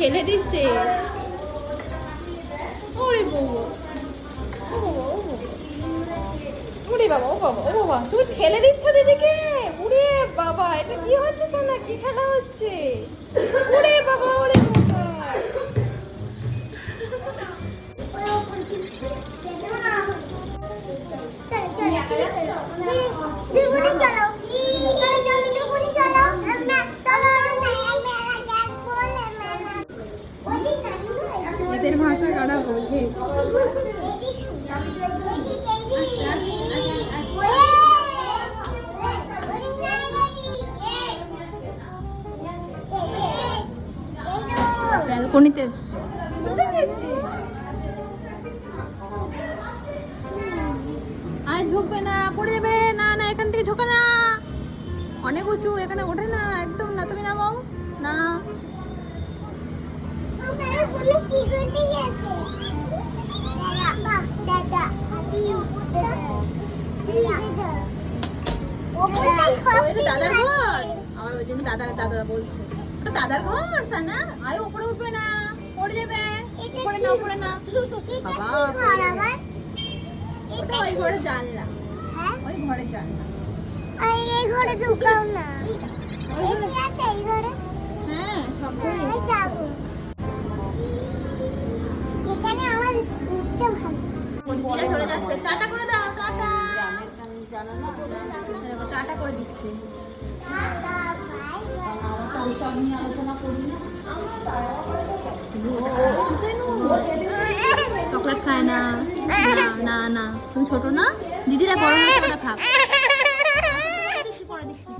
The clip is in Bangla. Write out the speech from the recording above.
ঠেলে দিচ্ছে। ওরে বাবা, ও বাবা, ও বাবা, ওরে বাবা, ও বাবা, ও বাবা, তুমি ঠেলে দিচ্ছ দিদিকে। ওরে বাবা, এটা কি হচ্ছে সোনা? কি খেলা হচ্ছে? ওরে বাবা, ওরে বাবা। এদের ভাষা কারা বোঝে? ব্যালকনিতে এসছো? আয়, ঝুঁকবে না, পড়ে যাবে। না না, এখান থেকে ঝোঁকা না, অনেক উঁচু, এখানে ওঠে না একদম না। তুমি নামাও না। দাদার ঘর, আমার ওই জন্য দাদা দাদা বলছে ওটা দাদার ঘর। সানা, আয়, উপরে উঠবে না, পড়ে যাবে। উপরে না, উপরে না বাবা। ওটা ওই ঘরে জানলা, ওই ঘরে জানলা। এই ঘরে ঢুকাও না। হ্যাঁ, সব ঘরে। এখানে আমার উঠতে ভালো। দিদিরা চলে যাচ্ছে, টাটা করে দাও। টাটা, টাটা করে দিচ্ছে। সব নিয়ে আলোচনা করি না। চকলেট খায় না। না না না, তুমি ছোট না, দিদিরা বড় না, ছোটটা খাক। পরে দিচ্ছি, পরে দিচ্ছি।